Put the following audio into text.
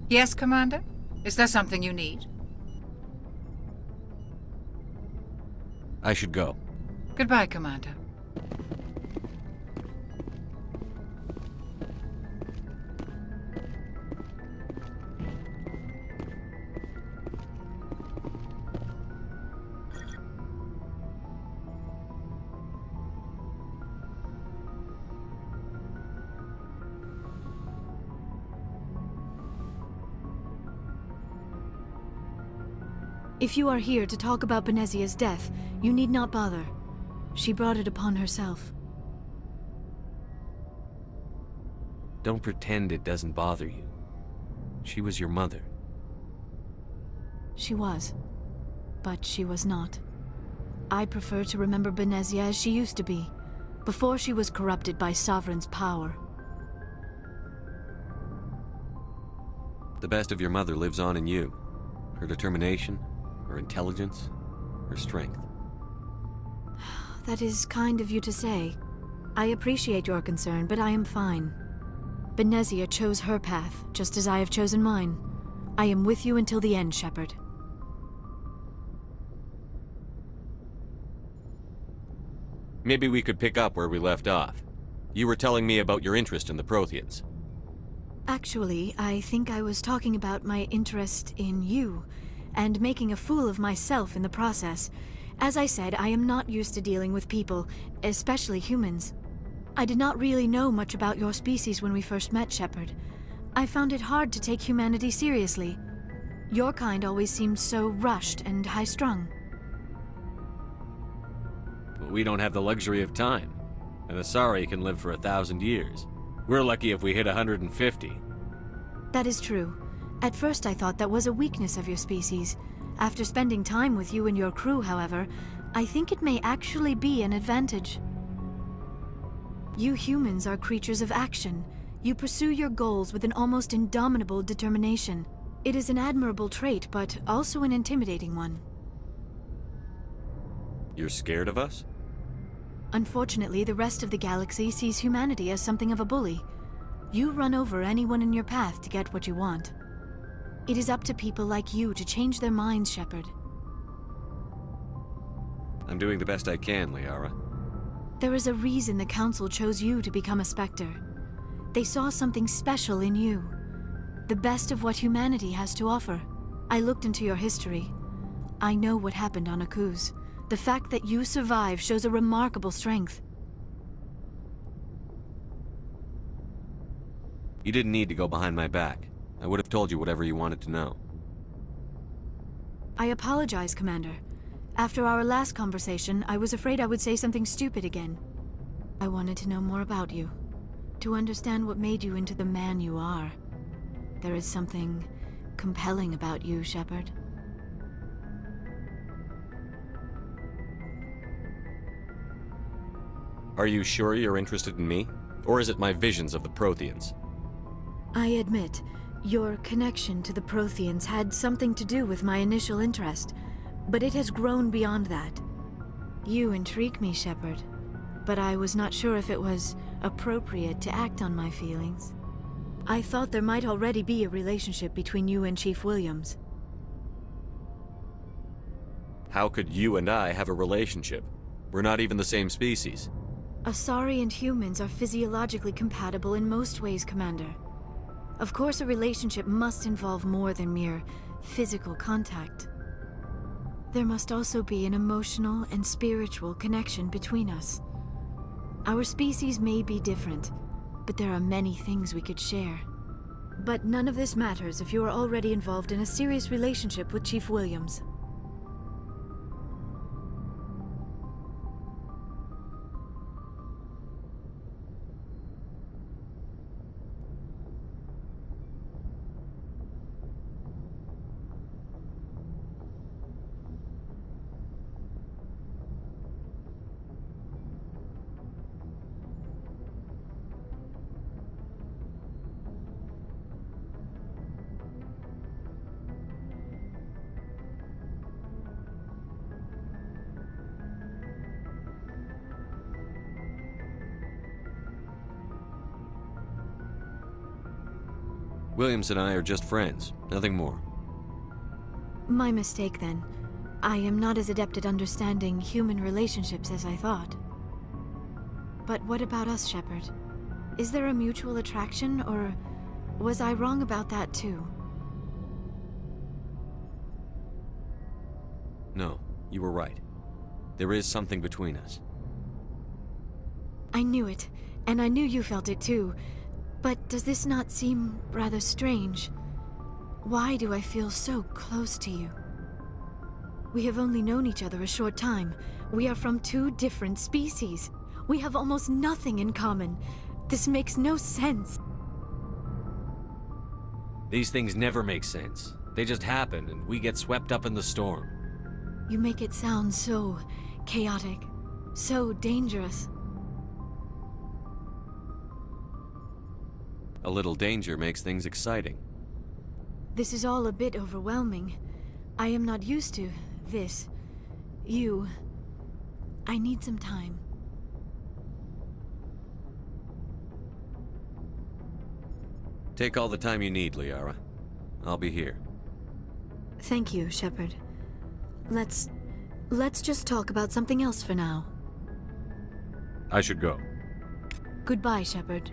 Yes, Commander? Is there something you need? I should go. Goodbye, Commander. If you are here to talk about Benezia's death, you need not bother. She brought it upon herself. Don't pretend it doesn't bother you. She was your mother. She was. But she was not. I prefer to remember Benezia as she used to be, before she was corrupted by Sovereign's power. The best of your mother lives on in you. Her determination, her intelligence, her strength. That is kind of you to say. I appreciate your concern, but I am fine. Benezia chose her path, just as I have chosen mine. I am with you until the end, Shepard. Maybe we could pick up where we left off. You were telling me about your interest in the Protheans. Actually, I think I was talking about my interest in you, and making a fool of myself in the process. As I said, I am not used to dealing with people, especially humans. I did not really know much about your species when we first met, Shepard. I found it hard to take humanity seriously. Your kind always seemed so rushed and high-strung. We don't have the luxury of time. An Asari can live for 1,000 years. We're lucky if we hit 150. That is true. At first I thought that was a weakness of your species. After spending time with you and your crew, however, I think it may actually be an advantage. You humans are creatures of action. You pursue your goals with an almost indomitable determination. It is an admirable trait, but also an intimidating one. You're scared of us? Unfortunately, the rest of the galaxy sees humanity as something of a bully. You run over anyone in your path to get what you want. It is up to people like you to change their minds, Shepard. I'm doing the best I can, Liara. There is a reason the Council chose you to become a Spectre. They saw something special in you. The best of what humanity has to offer. I looked into your history. I know what happened on Akuz. The fact that you survived shows a remarkable strength. You didn't need to go behind my back. I would have told you whatever you wanted to know. I apologize, Commander. After our last conversation, I was afraid I would say something stupid again. I wanted to know more about you, to understand what made you into the man you are. There is something compelling about you, Shepard. Are you sure you're interested in me? Or is it my visions of the Protheans? I admit, your connection to the Protheans had something to do with my initial interest, but it has grown beyond that. You intrigue me, Shepard, but I was not sure if it was appropriate to act on my feelings. I thought there might already be a relationship between you and Chief Williams. How could you and I have a relationship? We're not even the same species. Asari and humans are physiologically compatible in most ways, Commander. Of course, a relationship must involve more than mere physical contact. There must also be an emotional and spiritual connection between us. Our species may be different, but there are many things we could share. But none of this matters if you are already involved in a serious relationship with Chief Williams. Williams and I are just friends, nothing more. My mistake, then. I am not as adept at understanding human relationships as I thought. But what about us, Shepard? Is there a mutual attraction, or was I wrong about that too? No, you were right. There is something between us. I knew it, and I knew you felt it too. But does this not seem rather strange? Why do I feel so close to you? We have only known each other a short time. We are from two different species. We have almost nothing in common. This makes no sense. These things never make sense. They just happen, and we get swept up in the storm. You make it sound so chaotic, so dangerous. A little danger makes things exciting. This is all a bit overwhelming. I am not used to this. You. I need some time. Take all the time you need, Liara. I'll be here. Thank you, Shepard. Let's just talk about something else for now. I should go. Goodbye, Shepard.